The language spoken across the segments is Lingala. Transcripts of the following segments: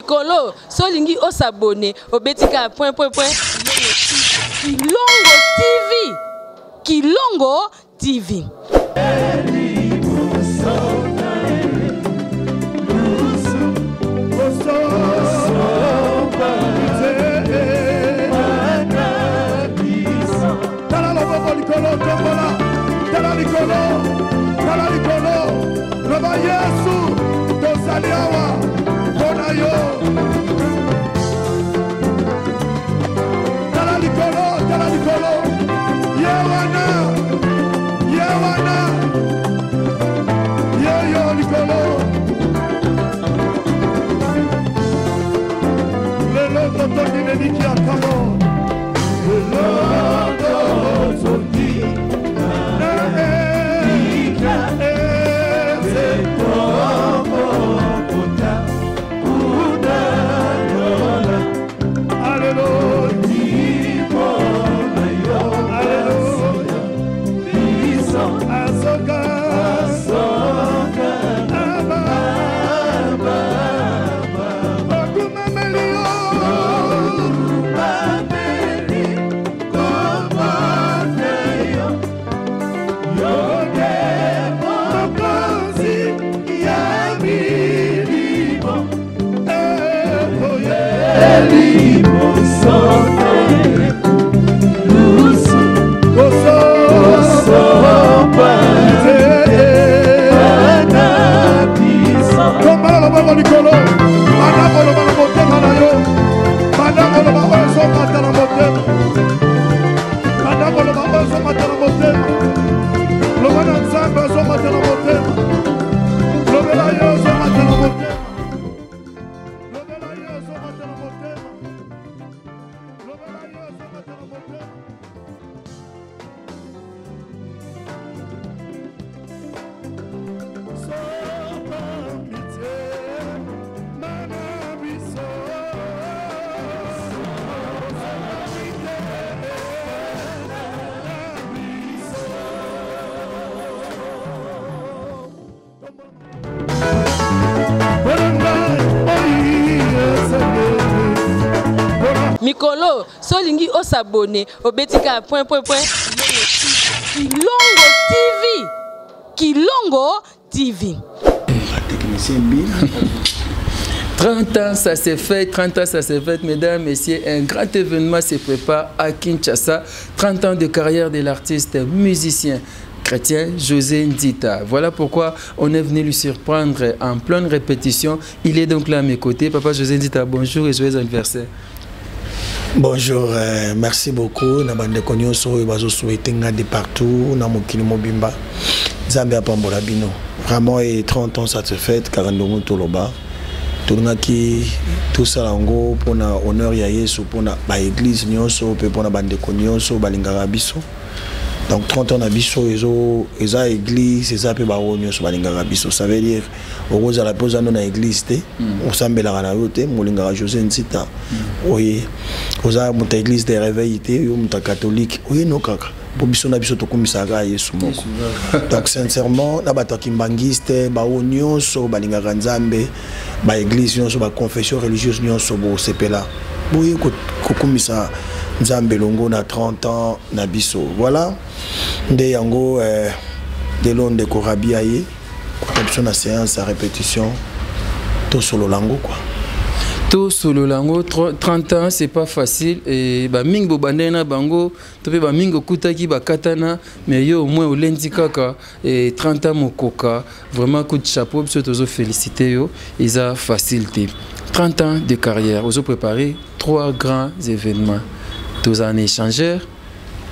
Kolo, solingi o s'abonner au betika point. Kilongo TV. Kilongo TV. Mikolo, solingi o s'abonner au betika point. Kilongo TV. Kilongo TV. 30 ans, ça s'est fait, 30 ans, ça s'est fait, mesdames, messieurs. Un grand événement se prépare à Kinshasa. 30 ans de carrière de l'artiste musicien chrétien José Nzita. Voilà pourquoi on est venu lui surprendre en pleine répétition. Il est donc là à mes côtés. Papa José Nzita, bonjour et joyeux anniversaire. Bonjour, merci beaucoup. Nabande konyoso bazo souhaiter de partout na mokili mobimba. Zambia pambola bino. Vraiment et 30 ans ça se fait 42 toloba. Tournaki tout ça lango pona honneur ya Yesu pona ba église nyonso pe pona bande konyoso balingaka biso. Donc 30 ans na biso eza église eza pe ba nyonso balingaka biso. Ça veut dire okoza la pose na église te osambela na yo te molingaka José Nzita. Oui. Oza muta église de réveil te yo muta catholique. Oui no kaka. Pour biso na biso to komisaka Yesu moko. Donc sincèrement na bato kimbangiste ba nyonso balingaka Nzambe ba église nyonso ba confession religieuse nyonso bo sepela. Boye ko komisa Nzambe longo na 30 ans na biso. Voilà. Nde yango de l'onde ko rabiaye. Ko na séance à répétition to solo lango quoi. Tout sous le lango 30 ans c'est pas facile et ba mingo bandena bango to pe ba mingo kutaki ba katana mais yo au moins au lundi kaka et 30 ans mokoka vraiment coup de chapeau biso tozo féliciter yo ils a facilité 30 ans de carrière ozo préparer 3 grands événements tous en échangeur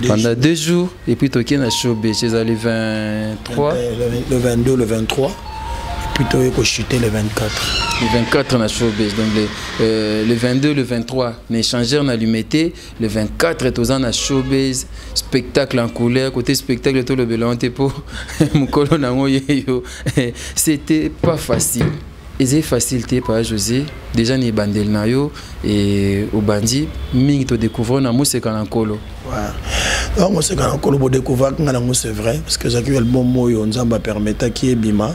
pendant 2 jours et puis toki na showbiz chez les 23 le 22 le 23 plutôt que chuter le 24. Le 24 on a showbiz donc le 22 le 23 l'échangeur on a l'humité le 24 tous on a showbiz spectacle en couleur côté spectacle tout le belonte pour mon colon yo c'était pas facile. C'est facilité par José déjà ni bandel na yo et au bandi mingi to découvrir na musika na kolo. Ouais. Moi c'est quand kolo bo découvrir ngana mo c'est vrai parce que ça qui le bon mot yo nzamba permettre qui est bima.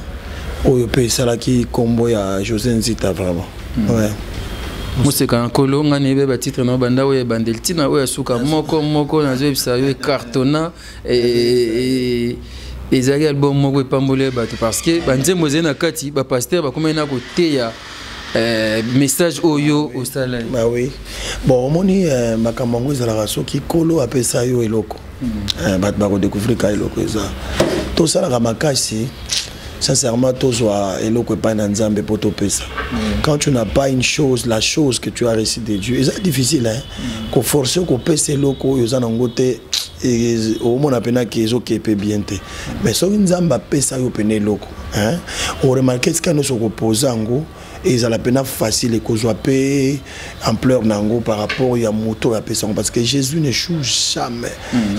Oyo pe sala ki combo ya José Nzita vraiment. Ouais. Museka nkolo ngani beba titre na banda oyo bandel tina oyo suka moko na zo bisa yo cartona ezali album moko epambole bato parce que banzembo zena kati ba pasteur ba komena ko teya message oyo au salon. Bah oui. Bon, moni makamango ezala soki kolo apesa yo eloko. Bat ba ko découvrir ka eloko eza. To sala ka makasi. Sincèrement, tozwa eloko pa na nzambe poto pesa. Quand tu n'as pas une chose, la chose que tu as reçue de Dieu, c'est difficile hein. Ko forcer ko pesa eloko yo za na ngote au monde appena qui est ok peut bien te. Mais so nzamba pesa yo pene eloko, hein. On remarque ce que nous se reposango. Et ça la peine facile et qu'on soit payé ampleur nango par rapport à moto à personne parce que Jésus n'échoue jamais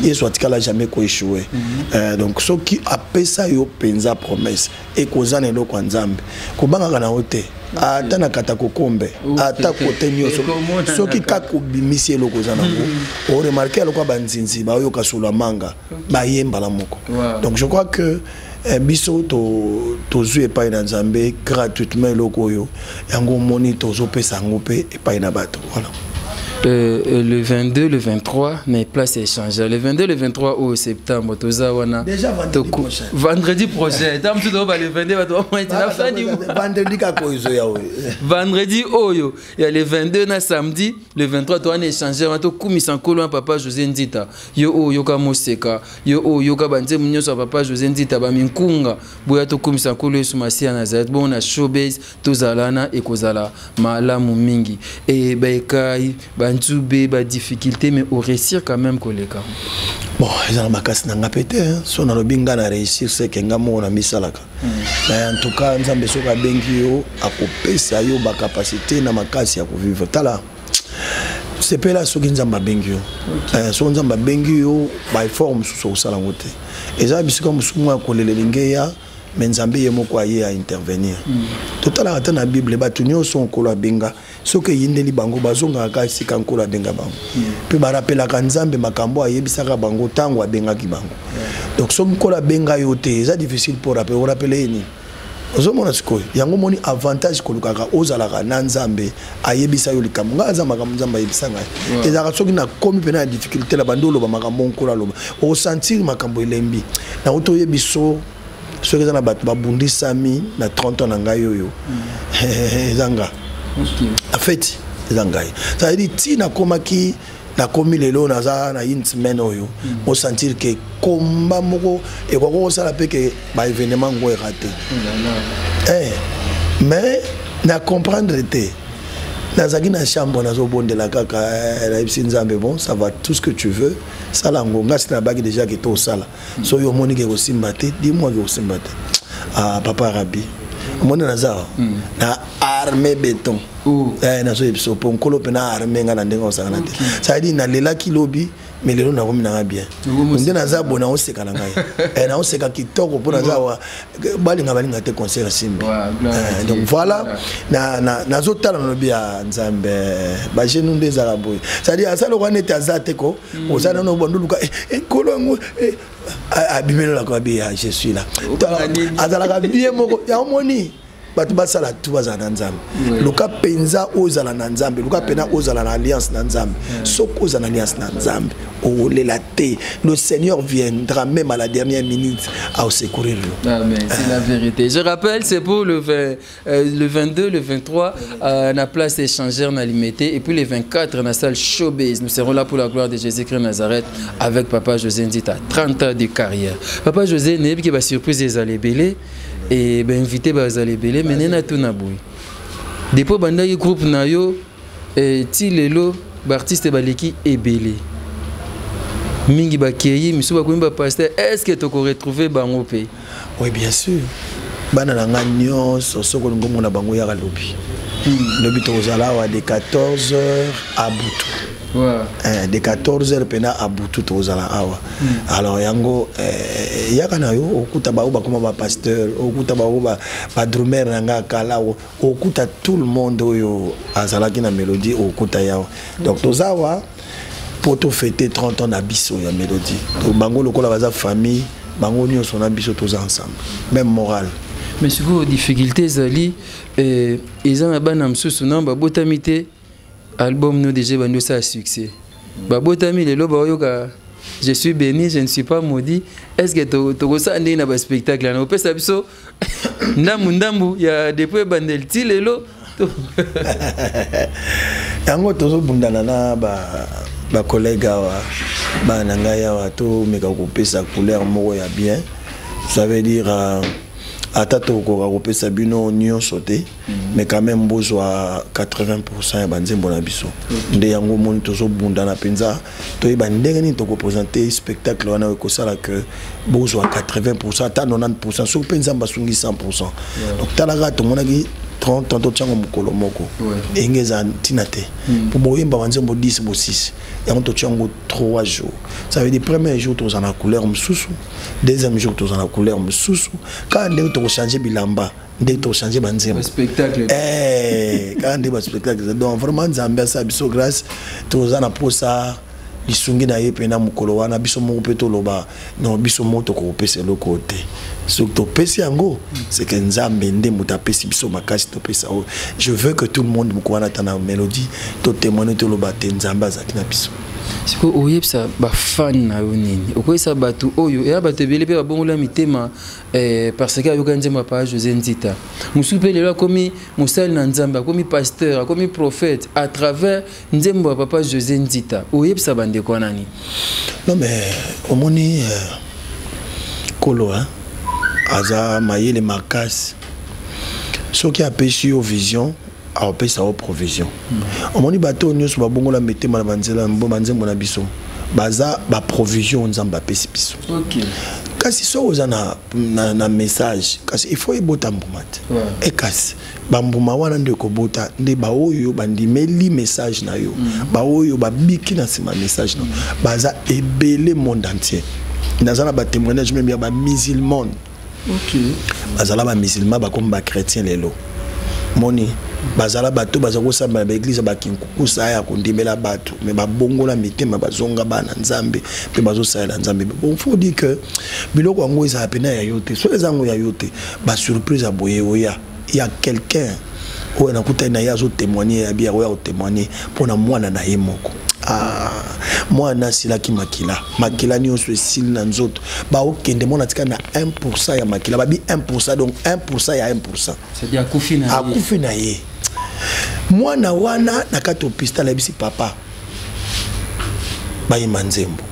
et soit qu'il a jamais échoué donc ce qui a payé ça yo penza promesse et qu'on a le kwanzambe kubanga kana hote ata na katako kombe ata côté nyoso ce qui ka kubimisi le kozana nango on remarquer le kwa banzinzi ba yo kasula manga ba yemba la moko donc je crois que biso to zue pa ina nzambe gratuitement lokoyo yango moni to zo pesa ngope e pa ina bato voilà. Le 22, le 23, mes places échangent. Le 22, le 23 au septembre, déjà vendredi prochain. Le 22, oyo. Il y a le 22 na samedi, le 23 tu as échangé. Tu kumi sankolo papa José Ndita. Yo yo ka moseka. Yo ka banze munyo sa papa José Ndita ba minkunga. Boya to kumi sankolo sumasi na Nazareth. Bon na showbiz to zalana e kozala malamu mingi. Et bekai Nzube, ba difficulté, mais au réussir quand même koleka. Bon, ils ont ma casse n'a pété. Si on a le binga na réussir, c'est qu'un gamin on a mis ça là. Mais en tout cas, nous avons besoin de bengio à couper ça yo ba capacité na ma casse ya vivre. Tala. C'est pas là ce qu'ils ont ma bengio. Si on a ma bengio, by forme sous ça la route. Et ça, c'est comme si moi qu'on les lingeya. Mais Nzambe yemoko aye à intervenir. Tout à l'heure dans la Bible ba tunyo son kola benga soke yindeli bango bazonga ka sika kola benga bango. Puis ba rappela ka Nzambe makambo ayebisaka bango tango abenga ki bango. Donc son kola benga yote c'est difficile pour rappeler ni. Ozomona sikoyo yango moni avantage kolukaka ozalaka na Nzambe ayebisa yo likambo ngaza makambo Nzambe ayebisa ngai. Ezaka soki na komi pena difficulté la bandolo ba makambo kola loba. O sentir makambo elembi. Na otoyebiso ceux qui ont babundi sami na 30 ans nangayo zanga en fait zanga ça veut dire ti na komaki na komi lelo na za na une semaine oyo on sentir que combat moko et quoi ça la pe que ba événement ngo raté mais na comprendre te nazaki na chambre na zo bondela kaka la Nzambe bon ça va tout ce que tu veux ça la ngonga c'est na bagi déjà que to sala so yo moni ke ko simbate dis-moi ke ko simbate ah papa Rabi moni na za na armée béton na so episo ponkolo pe na armée nga na ndenga osaka te ça veut dire na lela kilobi mais lelo na komi na bien ndé na za bona oseka na ngai na oseka kitoko pour na za wa balinga te concert simbi donc voilà na zo tala no bia Nzambe ba jenu ndé za boy ça dit ça le wana te azate ko osana no bonduluka kolongo abimelo la ko bia je suis là azala ka bien moko ya moni batu basala tu bazana Nzambe luka penza ozala na Nzambe luka pena ozala na alliance na Nzambe soko ozala na alliance na Nzambe o lelate le Seigneur viendra même à la dernière minute à secourir lui. Amen, c'est la vérité. Je rappelle c'est pour le 22 le 23 na place échangeur na limité et puis le 24 na salle showbiz nous serons là pour la gloire de Jésus-Christ Nazareth avec papa José Ndita 30 ans de carrière. Papa José nebi ki ba surprise ezali belé et ben invité bazali belé mais na tuna boy depuis bandaki groupe na yo ti lelo ba artiste baleki ebelé mingi bakeyi misu bakoyimba pasteur est-ce que tu peux retrouver bango pe? Oui bien sûr bana nanga nyonso soko ngomo na bango ya lobi lobi tozala wa de 14h à Boutou de 14h pena à Boutou tozala awa alors yango yakana yo okuta ba oba comme ba pasteur okuta ba oba ba drummer nanga kala okuta tout le monde oyo azala ki na mélodie okuta yawa donc tozawa pour te fêter 30 ans d'abisso ya mélodie to bango lokola baza famille bango nyonso na biso tous ensemble même moral mais sur difficulté zali ils ont bana msusu namba botamité album nous déjà bandu ça succès babotami lelo bayoka je suis béni je ne suis pas maudit est-ce que to ça ndé na ba spectacle na opesa biso ndambu ya depuis bandel ti lelo yango tozo bundana na ba collègue wa ba nangaya wa to meka kopesa couleur moko ya bien ça veut dire Atato ko sabino nyon sauté mais quand même besoin 80% ya banzembo na biso nde yango moni tozo bunda na penza to ba ndenge ni to ko présenter spectacle wana ko sala que besoin 80% ata 90% so penza basungi 100%. Donc talaga to monaki 30 tanto tsango mukolo moko engeza tinate pour boyemba banzembo 10 bo 6 yango to tsango 3 jours. Ça veut dire premier jour to zana couleur msusu, deuxième jour to zana couleur msusu, quand ndenge to changer bilamba ndenge to changer banzembo spectacle quand ndenge ba spectacle donc vraiment nzambe sa biso grâce to zana posa lisungi na ye pena mukolo wana biso moko pe to loba non biso moto ko pesa le côté surtout to pesa yango c'est que nzambe nde muta pesa biso makasi to pesa. Je veux que tout le monde mukwana tana mélodie to témoigner to loba te nzambe azaki na biso siko oyebsa ba fan na yo nini okoyesa batu oyo ya batu ebele pe babongola mitema parce que ayoka nzembo pa José Nzita musupe lelo komi musali na nzambe komi pasteur komi prophète à travers nzembo papa José Nzita oyebsa bande ko nani. Non mais omoni kolo aza mayele makasi soki apesi yo vision a pesa o provision omoni bato nyonso babongola mitema na banzela mbo banzembo na biso baza ba provision nzamba pesi biso. OK kasi so oza na message kasi il faut ebota mbuma te e kasi bambuma wana nde kobota nde ba oyo bandimeli message na yo ba oyo babiki na sima message na baza ebele monde entier nazala ba témoignage même ya ba musulman. OK bazala ba musulman ba comme ba chrétien lelo moni bazala bato bazako samba ba église ba kinkukusa ya kondimela bato mais ba bongola mitema bazonga bana nzambe pe bazo sala nzambe. Bon faut dire que biloko yango eza pena ya yote so ezango ya yote ba surprise aboye oya il y a quelqu'un où na kuta na yazo témoigner ya bien oya témoigner pona mwana na yemoko mwana silaki makila ni oso sil na nzoto ba okende mona tika na 1% ya makila ba bi 1% donc 1% ya 1%. C'est dire akufi na ye mwana wana nakato pista la bisi papa bayi manzembo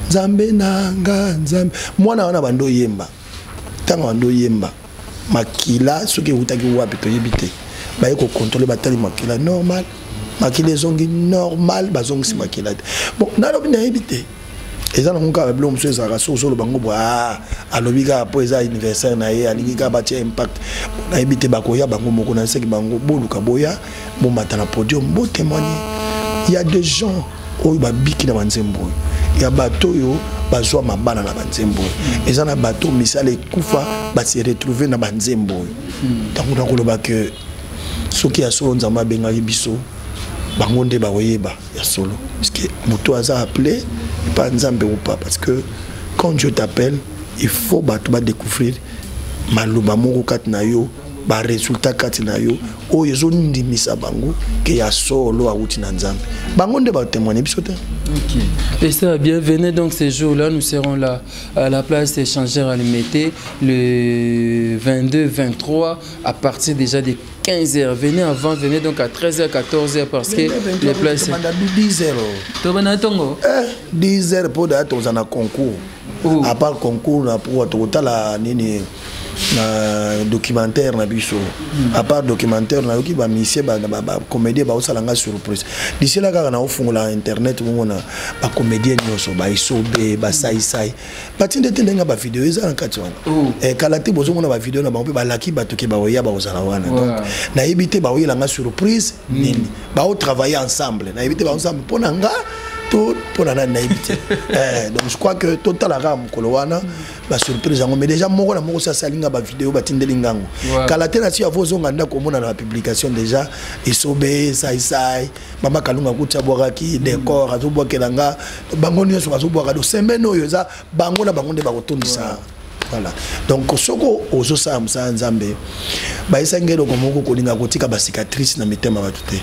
nzambe nanga nzambe mwana wana bando yemba tanga bando yemba makila soki utaki wapi to yebite bayi ko contrôler batali makila normal makila zongi normal bazongi si makila bon nalobi na yebite eza na ngonga bablo mso ezaka so lo bango bwa alobika po eza anniversaire na ye alingika batia impact na yebite bakoya bango moko na seki bango boluka boya bomata na podium bo témoigner. Il y a des gens oyo babiki na banzembo ya bato yo bazwa mabana na banzembo eza na bato misala ekufa ba se retrouver na banzembo tango na koloba que soki ya solo nzamba benga biso bango nde baoyeba ya solo parce que moto aza appelé pas nzambe ou pas parce que quand Dieu t'appelle il faut ba découvrir maluba moko kat na yo ba résultat kat na yo o yezo ndimisa bango ke ya solo auti na nzambe bango nde ba témoigner biso te. OK et ça bienvenue donc ces jours-là nous serons là à la place des changeurs à Limité le 22 23 à partir déjà des 15h. Venez avant, venez donc à 13h, 14h parce que les places. 10h. Tu vas tongo 10h pour d'ailleurs on a un concours. À part concours pour tout la nini documentaire na biso. À part documentaire na yoki ba misie ba comédie ba osalanga surprise. D'ici là quand on a ofungola internet on a ba comédien nyoso ba isobe ba sai. Patinde tendenga ba vidéo eza en kati wana. Et kalate bozo mona ba vidéo na ba ba laki ba toke ba oya ba osala wana. Donc na ebité ba oya langa surprise nini. Ba o travailler ensemble. Na ebité ba ensemble pona nga pour la naïveté. Donc je crois que total la ram kolowana ba surprise ngo mais déjà moko na moko ça salinga ba vidéo ba tindelingango kala tena si avozo nganda ko mona na publication déjà isobe sai mama kalunga kutia bwakaki décor azobwakelanga bango nyonso bazobwaka do semaine oyo za bango na bango nde ba kotondisa Voilà. Donc, soko ozo sa amsa nzambe, ba isangelo komoko kolinga kotika ba cicatrice na mitema batute.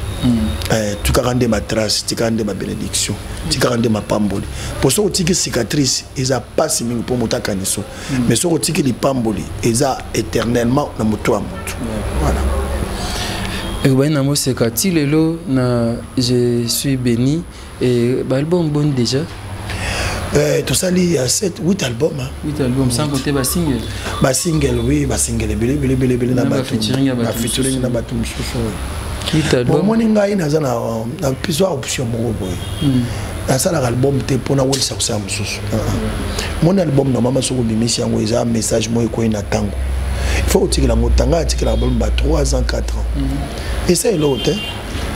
Tu rende ma trace, tu rende ma bénédiction, tu rende ma pamboli. Pour ça otiki cicatrice, ils a pas si mingi pour motaka niso. Mais so otiki li pamboli, ils a éternellement na moto a moto. Voilà. Et ouais, namo sekati lelo na je suis béni et ba album bon déjà. Tout ça, il y a 8 albums. 8 albums, sans côté bas single. Bas single, oui, bas single. Bili, na featuring na batum chouchou. 8 albums. Moi, n'inga ina zana na plusieurs options mo boy. Na ça l'album te pona wol sa ça chouchou. Mon album normalement sur bimisi yango eza message mo ko ina tango. Il faut que la motanga que l'album ba 3 ans 4 ans. Et c'est l'autre.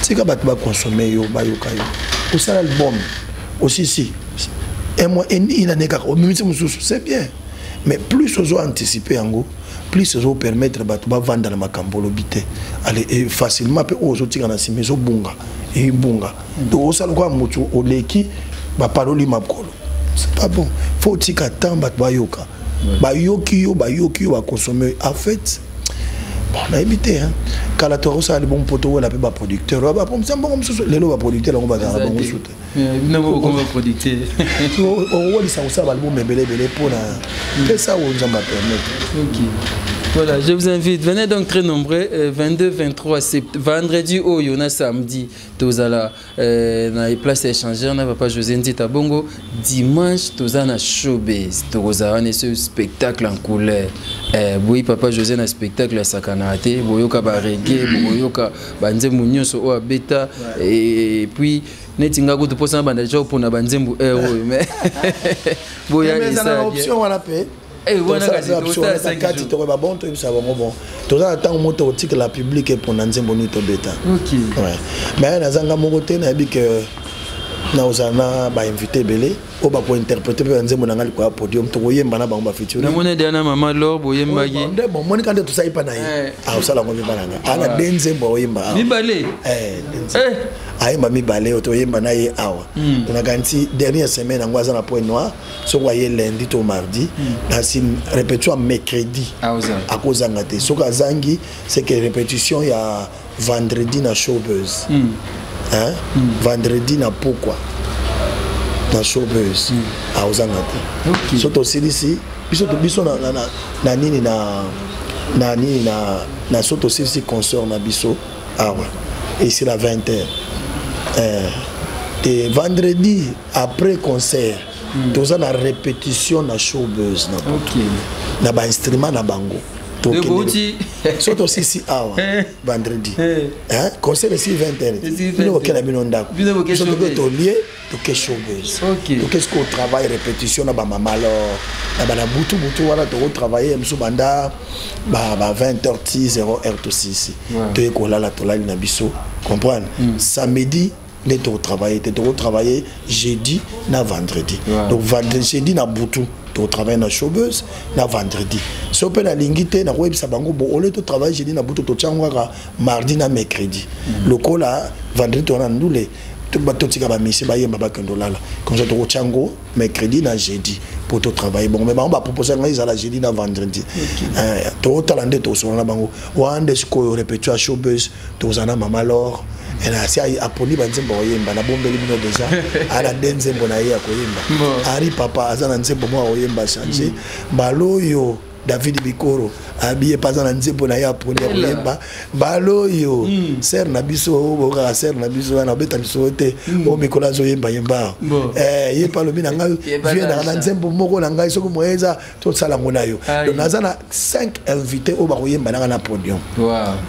C'est que ba consommer yo ba yo kayo. Pour ça l'album aussi si et moi, c'est bien. Mais plus on anticiper en gros, plus on permettre de vendre dans ma cambolobité. Allez, facilement, aux autres, on a si maison bunga. Et bunga. Donc, ça, quoi, moto, au leki, ma parole, ma colo. C'est pas bon. Faut que tu attends, bayoka. Bayoki, va consommer. En fait, on a évité. Quand la Toro, ça a le bon poteau, on a pas producteur. On va les lots producteurs, on va faire un bon shoot. Non, on va producteur. On va ça va le bon belé pour la. Ça, on va permettre. Ok. Voilà, je vous invite. Venez donc très nombreux. 22, 23 vendredi, oh, il y en a samedi. Tozala, na place échangeur, na papa José Ndita Bongo. Dimanche, tozana showbiz. Tozala, on est ce spectacle en couleur. Oui, papa José na spectacle à Sakanate. Boyoka ba reggae, boyoka ba nzembo nyonso o beta. Et puis netinga ko toposa ba ndaja pour na ba nzembo mais boya isa option wala pe. Et voilà, quand tu vas bon, tu vas bon. Tu vas attendre moto que la public pour nzembo ni to beta. OK. Ouais. Mais na zanga mo côté na bi que na ozana ba invité belé o ba pour interpréter pe nzembo na ngali kwa podium to yemba na ba ba feature. Na mona dana mama lor boyemba gi. Bon moni quand tu sais pas na yi. Ah osala ngo mibala nga. Ana denzembo oyemba. Mibale. Aïe mami balé otoyemba na ye awa. On a garanti dernière semaine en Guazana Point Noir, so voyez lundi au mardi, dans une répétition mercredi. À cause d'angate. So kazangi c'est que répétition il y a vendredi na showbuzz. Hein? Vendredi na pourquoi? Na showbuzz. À ozangate. OK. So to ici, biso na nini na soto ici consort na biso awa. Et c'est la 20h. Et vendredi, après concert, nous avons une répétition dans showbuzz. Ok. Dans l'instrument, dans bango. Surtout aussi vendredi. Concert ici 20h. Nous avons showbuzz. Donc qu'est-ce qu'on travaille répétition dans maman alors dans la boutou voilà tu travailler nous banda 20h10 0h6 ici. Tu es là la tola na biso comprendre samedi les tu travailler jeudi na vendredi. Donc vendredi jeudi na boutou tu travailles na showbuzz na vendredi. Si on peut la lingité na web sabango bon au lieu de travailler jeudi na boutou tu tiens mardi na mercredi. Le col là vendredi on a nous les comme ça tu chango mercredi na jeudi pour te travailler bon mais on va proposer à la jeudi na vendredi tu talent to so na bango wande ko répéter à showbuzz to zana mama lor et là si aponi banzembo oyemba na bombeli bino déjà ala denzembo na ya koyemba ari papa azana nzembo mo oyemba changer baloyo David Bikoro habillé pas dans nzembo na ya poni oyemba baloyo ser na biso boka ser na biso na beta biso te o mikola zo yemba yemba ye pa lobi na ngai vient na nzembo moko na ngai soko moeza to sala ngona yo donc nazana 5 invités au ba yemba na podium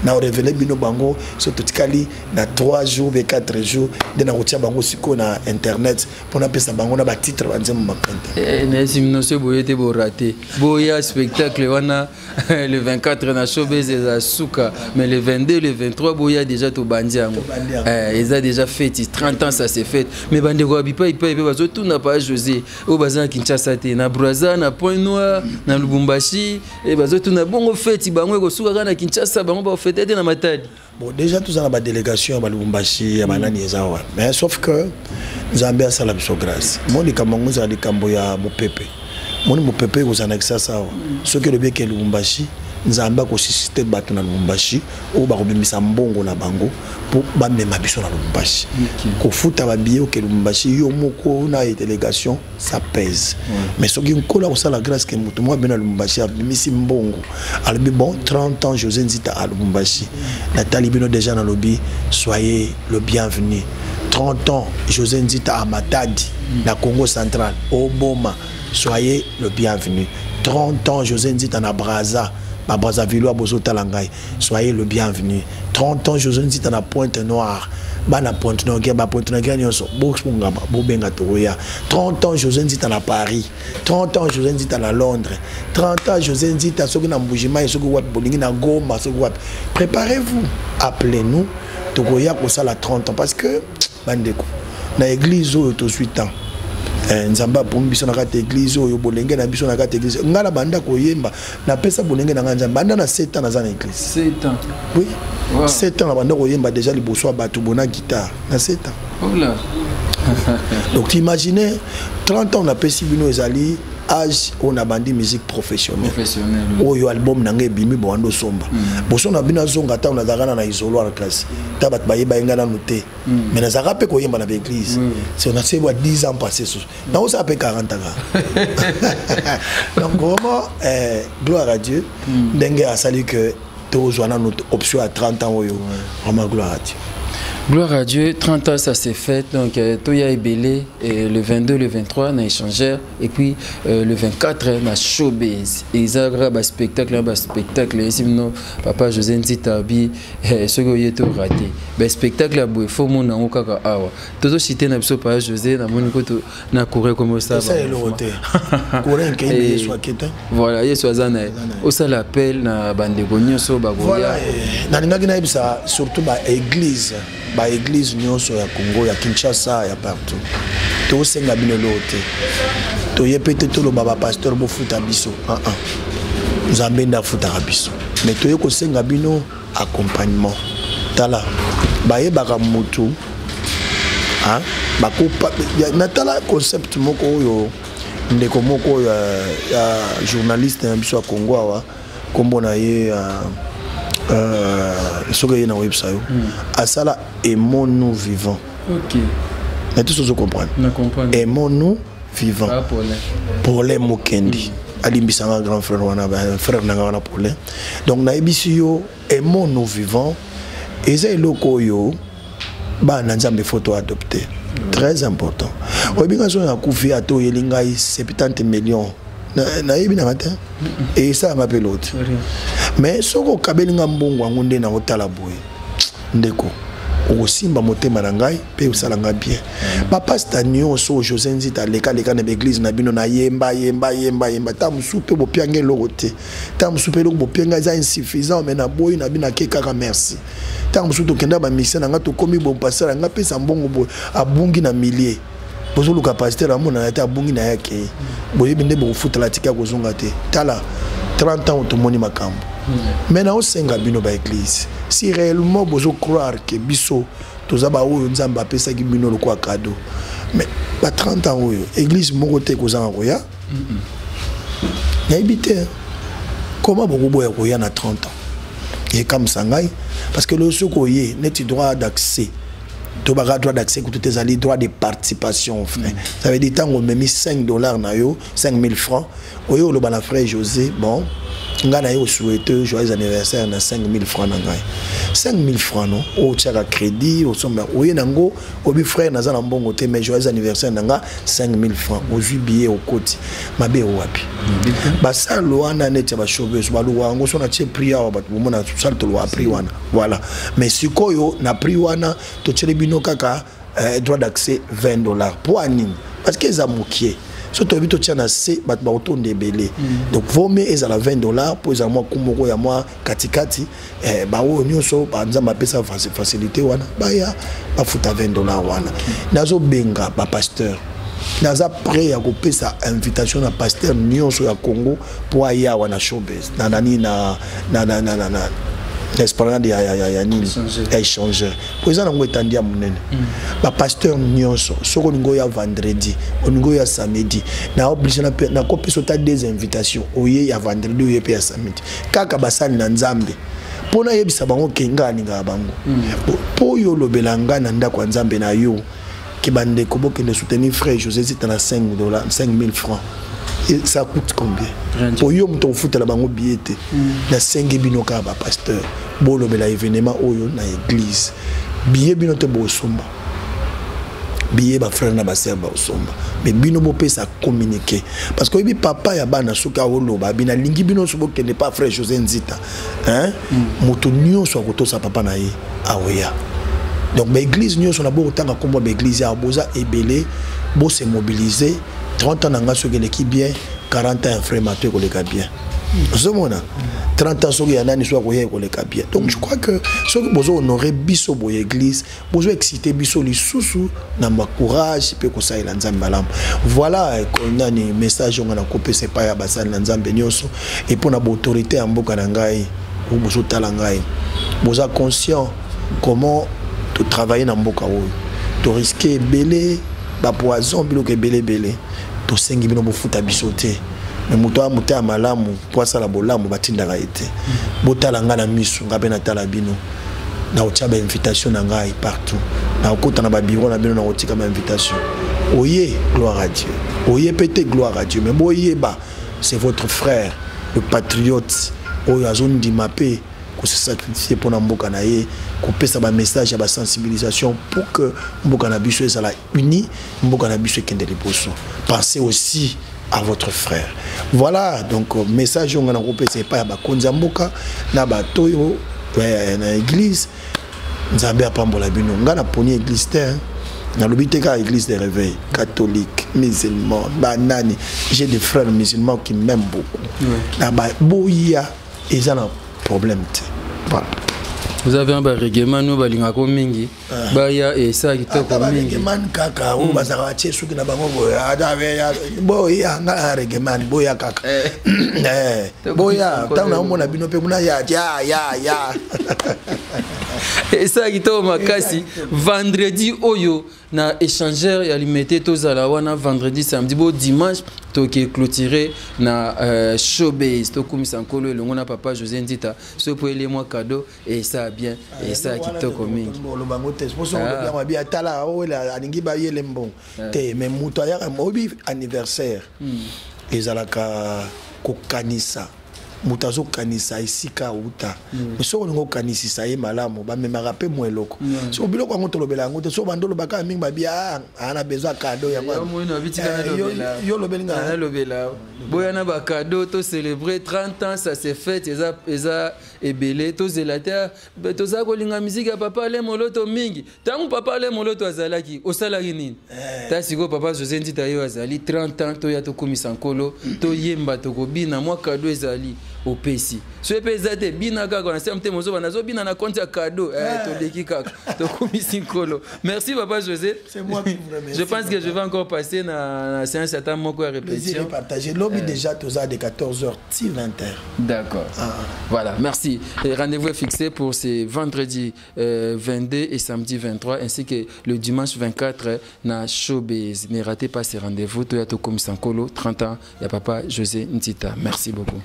na révéler bino bango so totikali na 3 jours et 4 jours de na rotia bango siko na internet pour na pesa bango na ba titre ba nzembo makanta na simnoso boyete bo raté boya spectacle wana le 24 na showbuzz et Souka mais le 22 le 23 boya déjà to bandiango ils a déjà fait 30 ans ça s'est fait mais bande ko bipa ipa bazo tout n'a pas José au bazan Kinshasa te na Braza na Point Noir na Lubumbashi et bazo tout na bongo fête bango ko Souka na Kinshasa bango ba fête na Matadi. Bon déjà tous en bas délégation à Lubumbashi à Manani ezawa mais sauf que Zambia sala biso grâce moi les kamango za les kambo ya mopepe moni mopepe kozana avec ça ce que le bien que Lubumbashi nzamba ko susciter bato na Lubumbashi o ba kobimisa mbongo na bango pour ba mema biso na Lubumbashi ko futa ba biyo ke Lubumbashi yo moko na délégation ça pèse mais ce qui nkola ko sala grâce que mutu mo bena Lubumbashi abimisi mbongo albi bon 30 ans José Nzita à Lubumbashi Nathalie Bino déjà dans lobby soyez le bienvenu 30 ans José Nzita à Matadi na Congo central au Boma soyez le bienvenu 30 ans José Nzita na Brazza Brazzaville bozo talangai soyez le bienvenu 30 ans José Nzita na Pointe Noire bana Pointe Noire ba Pointe Noire nyonso boxpunga bo benga toya 30 ans José Nzita na Paris 30 ans José Nzita na Londres 30 ans José Nzita soki na Mbujima et soki wat bolingi na Goma soki wat préparez-vous appelez-nous tokoya ko sala 30 ans parce que bandeko na église o to 8 ans nzamba pombi biso na kata église oyo bolenge na biso na kata église ngala banda koyemba na pesa bolenge na nzamba banda na 7 ans na za na église 7 ans oui wow. 7 ans na banda koyemba déjà liboso bato bona guitare na 7 ans oh là donc imaginez 30 ans na pesi bino ezali âge on a bandi musique professionnelle oyo album nangé bimi boando somba boso na bina zonga ta on a dagana na isoloir classe ta bat baye bayenga na noté mais na zaka pe koyemba na église c'est on a c'est 10 ans passé na on ça peut 40 ans donc vraiment gloire à Dieu dengue a sali que to joana notre option à 30 ans oyo vraiment gloire à Dieu. Gloire à Dieu, 30 ans ça s'est fait, donc Toya et Belé, le 22, le 23, on a échangé, et puis le 24, on a showbiz, et ils ont un spectacle, ici, papa José Nzita, ce que j'ai raté. Le spectacle, il faut que mon amour, tout ce cité n'a pas papa José, n'a couru comme ça. C'est le roté. Voilà, il y a Soazana. Au ça l'appel, na bande gognon, so bagoya. Voilà, surtout l'église. Ba église nyonso ya Congo ya Kinshasa ya partout to senga bino lote to yepete to lo baba pasteur bo futa biso nzambenda futa biso mais to yeko senga bino accompagnement tala ba yebaka mutu ba ko natala concept moko yo ndeko moko ya journaliste na biso ya Congo awa kombo na ye ce que y a dans le website, Asala aimons-nous vivants. Ok. Mais tout ce que vous comprenez. Aimons-nous vivants. Pour les Mokendi. Alimbisa un grand frère, frère Nangana Paulin. Donc, naibisio aimons-nous vivants. Et c'est le koyo. Bah, n'ensemble photo adopté. Très important. Oui, bien sûr, on a couvert à tout yelingai 70 millions. Et ça m'appelle l'autre. Mais ce que kabelinga mbongo ngonde na otala boy ndeko osimba motema na ngai pe osalanga bien papa stanio so José Nzita leka na église na bino na yemba ta musupe bo piange lokote ta musupe loko bo pianga za insuffisant mais na boy na bina keka merci ta musupe kenda ba mission na ngato komi bo passer nga pesa mbongo bo abungi na milliers bozo luka pasteur amona ta abungi na yake boye binde bo futa la tika kozonga te tala 30 ans tout moni makambo. Maintenant au senga bino ba église. Si réellement vous croire que biso tozaba oyo nzamba pesa ki bino lo kwa cadeau. Mais ba 30 ans oyo église moko te kozanga koya. Na habité. Comment beaucoup boya koya na 30 ans. Et comme sangai parce que le sokoye net droit d'accès. Tu as droit d'accès, tu as droit de participation, frère. Ça veut dire que tu as mis $5 na yo, 5 000 francs. Oyo le bana frère José, bon, nga na yo souhaite joyeux anniversaire na 5 000 francs na ngai. 5 000 francs non, o tchaka crédit, o somba. Oyo nango, obi frère na za na mbongo te mais joyeux anniversaire na nga 5 000 francs. O jui billet au côté. Mabe o wapi. Ba sa loana net ba showbiz ba lo wango so na tie priya wa bat bomona sal to lo appris wana. Voilà. Mais sikoyo na pri wana to tchele bino kaka droit d'accès $20 pour anine parce que ça mokié. Surtout tu tiens assez bat ba auto ndebele. Donc vaut mieux ils à $20 pour za moi kumoko ya moi katikati ba o nyonso ba nzamba pesa facilité wana ba ya ba futa $20 wana. Nazo benga ba pasteur. Naza prêt à couper sa invitation à pasteur nyonso ya Congo pour aya wana showbiz. Na l'esplanade ya nini ya échangeur poza nango etandi ya monene ba pasteur nyonso soko ningo ya vendredi oningo ya samedi na obligé na kopesa ta des invitations oye ya vendredi oye pe ya samedi kaka basali na nzambe pona yebisa bango kenga ninga bango po yo lobelanga na ndako ya nzambe na yo ki bande ko bokende soutenir frère José Nzita na $5 5000 francs. Et ça coûte combien? Pour yo muto foot la bango billet na 5 binoka ba pasteur bolo bela événement oyo na église billet binote bo somba billet ba frère na ba sœur ba somba mais bino bo pesa communiquer parce que bi papa ya bana soka oloba bina lingi bino so bokende pas frère José Nzita hein muto nyonso akoto sa papa na ye aweya donc ba église nyonso na bo tanga kombo ba église ya boza ebele bo se mobiliser 30 ans nanga soki l'équipe bien 40 ans frère Mathieu ko leka bien ce moment 30 ans soki yanani soit ko leka bien donc je crois que soki bozo honorer biso bo église bozo exciter biso lisusu na ma courage pe ko saila nzambe malam voilà nani message on a coupé c'est pas ya basal na nzambe nyonso et pour na autorité en mboka na ngai ou bozo tala ngai boza conscient comment tu travailler na mboka oyo to risquer belé ba poison biloke belé to sengi bino bofuta bisote mais muto amuta malamu poisa la bolamu batindaka ete botala nga na misu ngabe na tala bino na otaba invitation na ngai partout na okota na ba bureau na bino na otika ma invitation oye gloire à Dieu oye pété gloire à Dieu mais boye ba c'est votre frère le patriote oyo azondi mapé ko se sacrifier pour na mboka na ye ko pesa ba message ya ba sensibilisation pour que mboka na biso ezala uni mboka na biso kende liboso pensez aussi à votre frère voilà donc message on a ko pesa pas ya ba konza mboka na ba toyo na église nzambe apambola bino ngana poni église terre na lobité ka église de réveil catholique musulman banani j'ai des frères musulmans qui m'aiment beaucoup na ba boya ezana problème. Voilà. Vous avez un règlement nous balingako mingi baya et ça qui toko mingi règlement kaka ou bazaka tchesu na bango boya boya nga règlement boya kaka boya tana omona bino pe muna ya et ça qui toko makasi vendredi oyo na échangeur ya limité tozala wana vendredi samedi bo dimanche toke clôturer na showbiz to komisa nkolo elongo na papa José Nzita so po ele moi cadeau et ça bien et ça kitoko mingi lo bango te sposo lo bien bien tala o la alingi ba yele mbon te mais muto ya mobi anniversaire ezalaka kokanisa mutazo kanisa isika uta so ngo kanisa ye malamu ba memaka pe mweloko so biloko ngo tolobela ngo te so bandolo baka mingi ba bia ana besoin cadeau ya yo lobelinga lobela boya na ba cadeau to célébrer 30 ans ça s'est fait eza ebele to zelata to za kolinga musique ya papa le moloto mingi tangu papa le moloto azalaki osalaki nini ta siko papa José Nzita yo azali 30 ans to ya to komisa nkolo to yemba to kobina moi cadeau ezali au PC. Ce pesate bina kaka na semte mozo banazo bina na compte ya cadeau to deki kaka to komisi nkolo. Merci papa José. C'est moi qui vous remercie. Je pense que je vais encore passer na séance à temps moko répétition. Plaisir partager lobby déjà tous à de 14h til 20h. D'accord. Voilà, merci. Et rendez-vous est fixé pour ces vendredi 22 et samedi 23 ainsi que le dimanche 24 na showbiz. Ne ratez pas ces rendez-vous to ya to komisi nkolo 30 ans ya papa José Nzita. Merci beaucoup.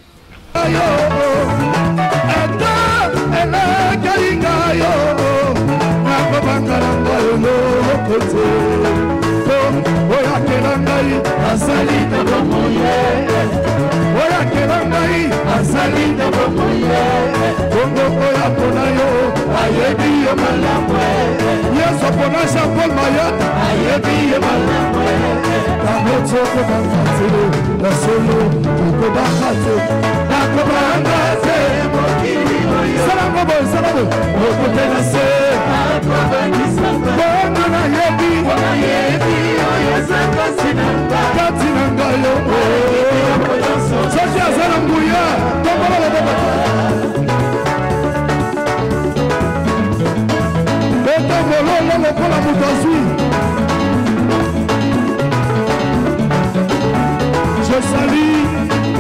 Je salue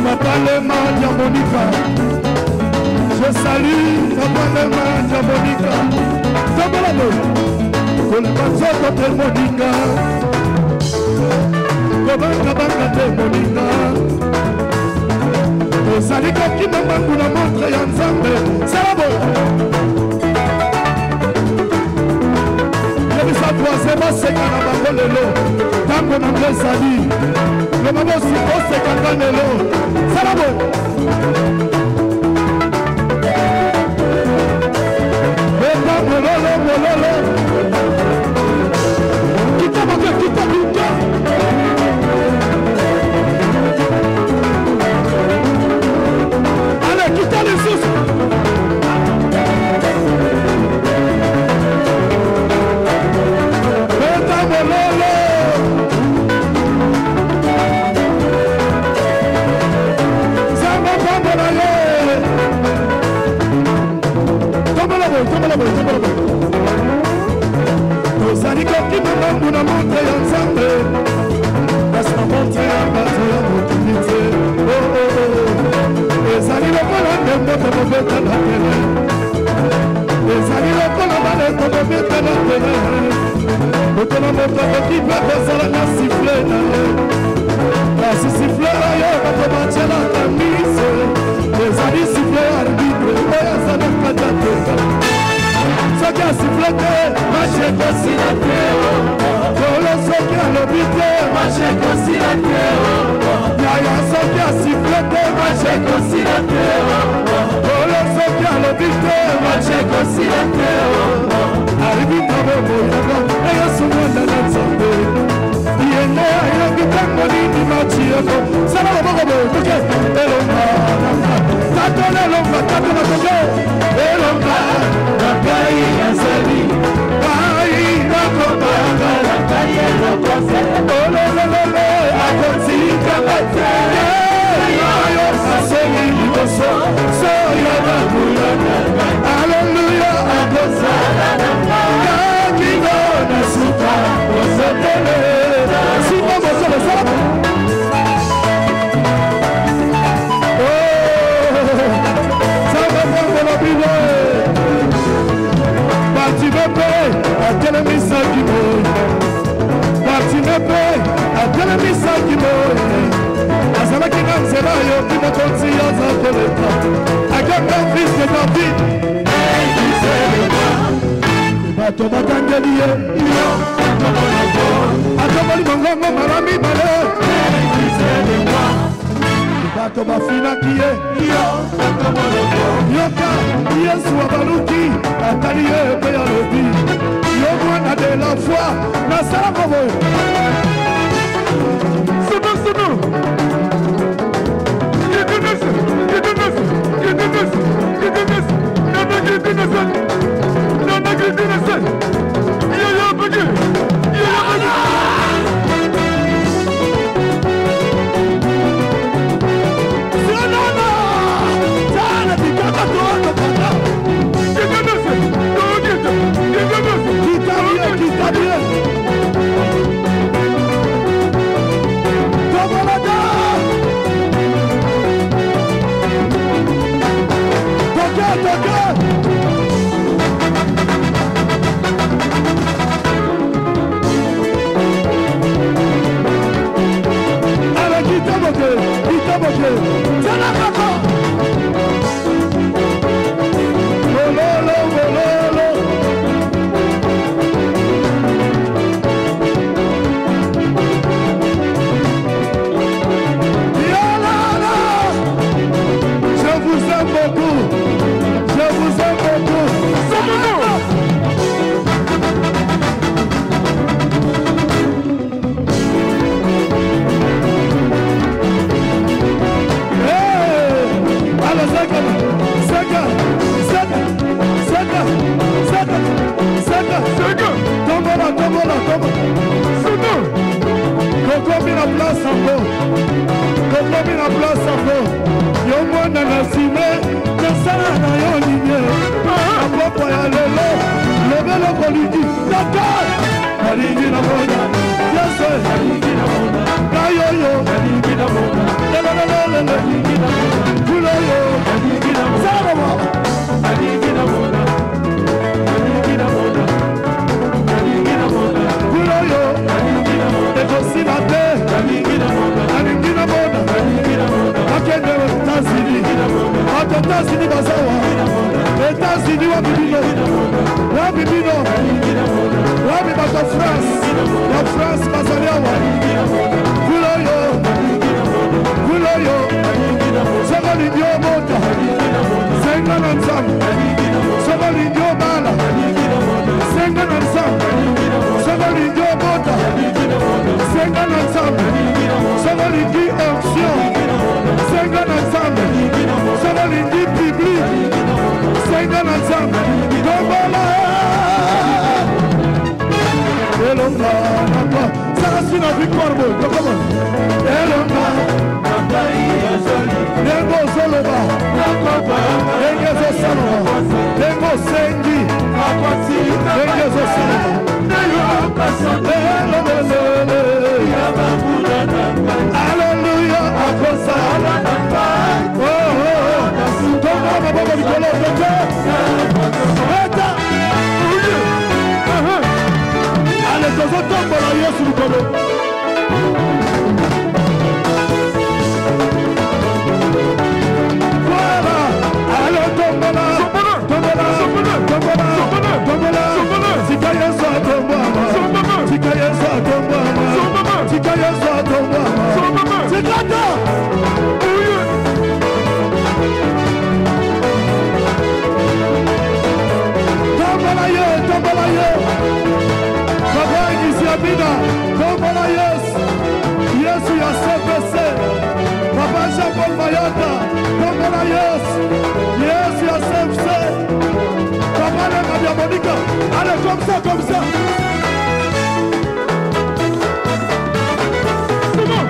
ma palema diabonica. Je salue Papa Manja Monica. Zabalabo. Kolemazoto te Monica. Kobanga banga te Monica. Ozali koki mamangu na montre ya Nzambe. Salabo. Yebisa troisième seka na bango lelo. Tango na mbe ezali. Lomabo si oseka nga lelo. Salabo. Mololo, mololo. Kita moke, kita kita. Allez, kita les sous. Beta mololo. Zamba bamba na ye. Toma la boy, toma la boy, toma la boy. Ozali koki mamangu na montre ya Nzambe. Kasi na montre ya bato ya motunite. Ezali lokola ndembo tobobeta na tele. Ezali lokola baleko bobeta na tele. Bokola moto akoki mpe kozala na sifle na ye. Kasi sifle na yo bato batielaka miso. Ezali sifle arbitre oyo azalaka tateka. Soki asiflete, mache kosilate. Kolo soki alobite, mache kosilate. Yaya soki asiflete, mache kosilate. Kolo soki alobite, mache kosilate. Aribita bobo yanga, eya sumanda na Nzambe. Yene ayangi tango nini machi yako. Sala bobo bobo, toke. Elonga, tato lelonga, tato na toke. Elonga. Kai azali, kai nakobanga, kai nakose. Ole ole ole, akonzi kabate. Ayo sasemi liboso, so yana kulana. Hallelujah, akonzala nanga. Kakigo nasuka, osotele. Suka mosole sala. Saba bongo la bible. Tu me payes à quel message qui mouille. Tu me payes à quel message qui mouille. Azala qui n'a pas yo qui me continue à s'appeler. À quel fils de David. Et qui c'est le roi. Bato batangeliye. Atobali mongongo marami male. Et qui c'est le roi. Bato bafina kiye. Yoka Yesu abaluki atali ebe ya lobi. Yo mwana de la foi na sala bobo. Sono sono. Yedenes. Nana gidenes. Ya bagi. Yes, olingi publi senga na nzambe tombola elonga napa sarasi na victoire boy kokoma elonga Dengo Zoloba, Dengo Zosaloba, Dengo Sengi, Dengo Zosaloba, Alléluia, Akosa, allez, Yesu ya CPC, Papa Jean-Paul Mayota, Tombola Yesu ya CFC, Papa Lema Diabonica, allez comme ça, comme ça. C'est bon.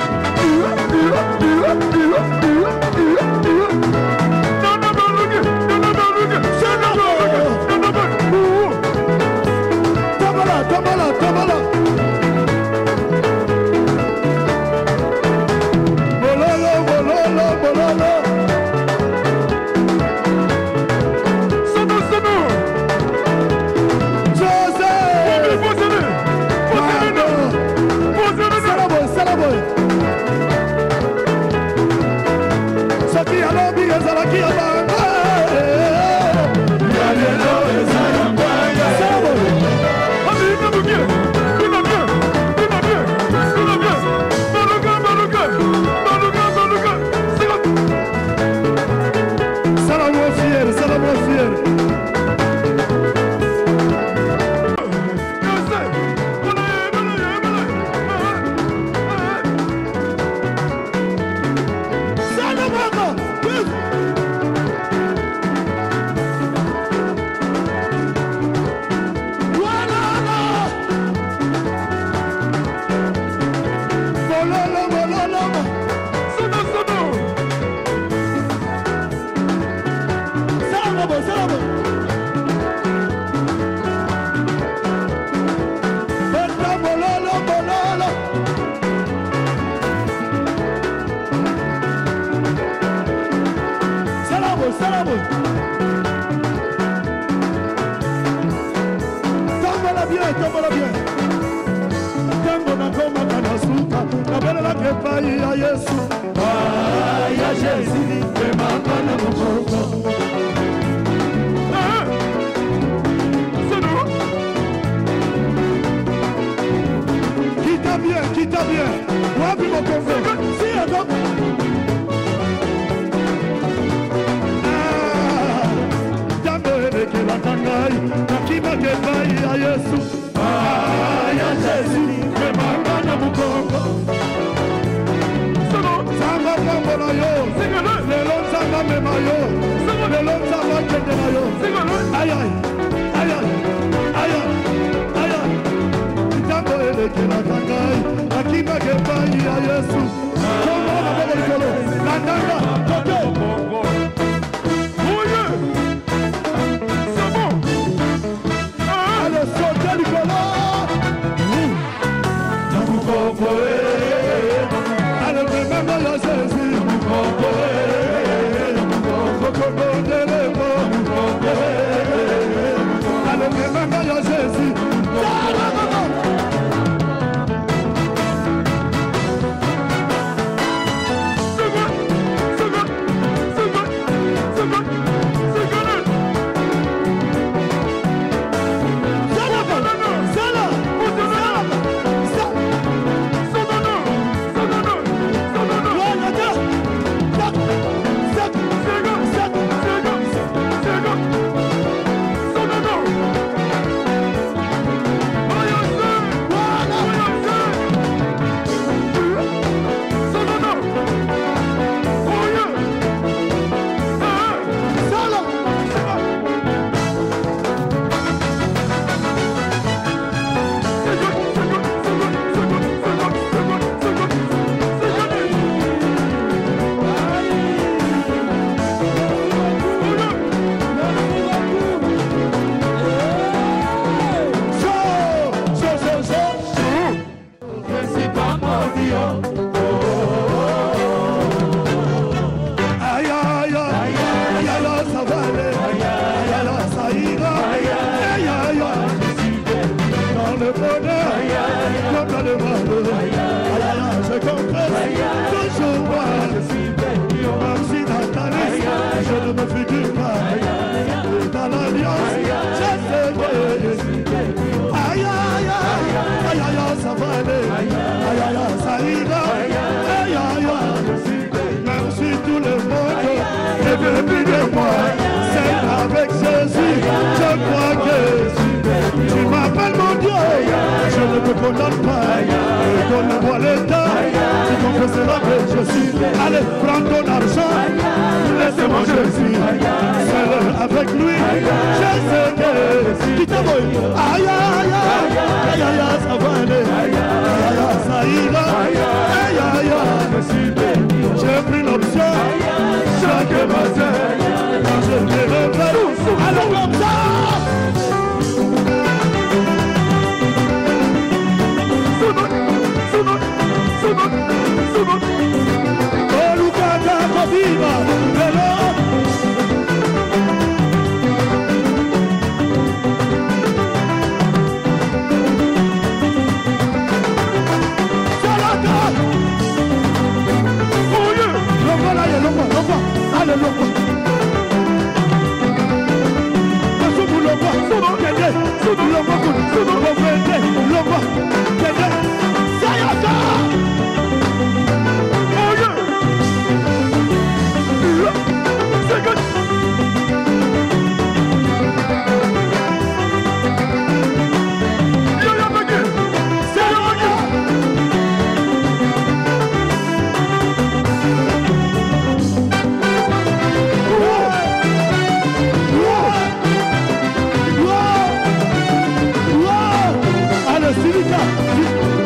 Tombola. comme dans le mal. Je confesse, toujours moi. Même si dans ta liste, je ne me figure pas. Dans l'alliance, je sais que aïe, aïe, aïe, aïe, aïe, ça va aller. Aïe, aïe, ça ira. Aïe, aïe, même si tout le monde est venu de moi, c'est avec Jésus, je crois que tu m'appelles mon Dieu, je ne te condamne pas, donne-moi l'état, tu confesseras que je suis, allez, prends ton argent, laisse-moi Jésus, seul avec lui, je sais que, qui t'envoie, aïe, aïe, aïe, aïe, aïe, ça va aller, aïe, aïe, ça ira, aïe, aïe, j'ai pris l'option, chaque matin, quand je me réveille, allez comme ça. Oh, Lucas, viva, hello.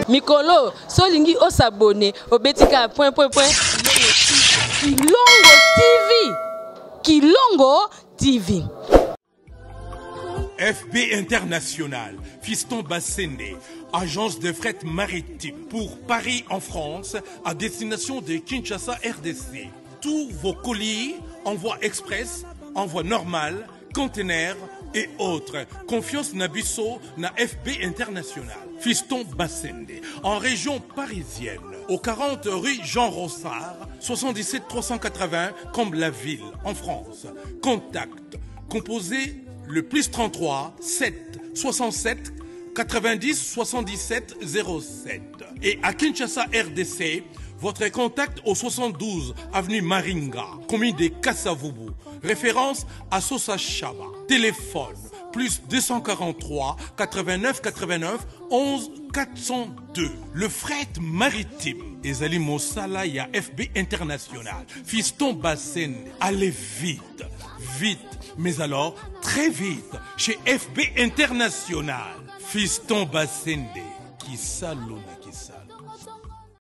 Mikolo, solingi o s'abonner au Betika point. Kilongo TV. Kilongo TV. FB International, Fiston Bassende, agence de fret maritime pour Paris en France, à destination de Kinshasa RDC. Tous vos colis, envoi express, envoi normal, conteneurs et autres. Confiance Nabisso na FB International. Fiston Bassende, en région parisienne, au 40 rue Jean Rossard, 77 380 Comble-la-Ville, en France. Contact, composé le plus 33 7 67 90 77 07. Et à Kinshasa RDC, votre contact au 72 avenue Maringa, commune de Kassavubu. Référence à Sosa Chaba. Téléphone plus 243 89 89 11 402. Le fret maritime. Ezali Mosala ya FB International. Fiston Bassende. Allez vite, vite, mais alors très vite chez FB International. Fiston Bassende. Qui salona, qui salona.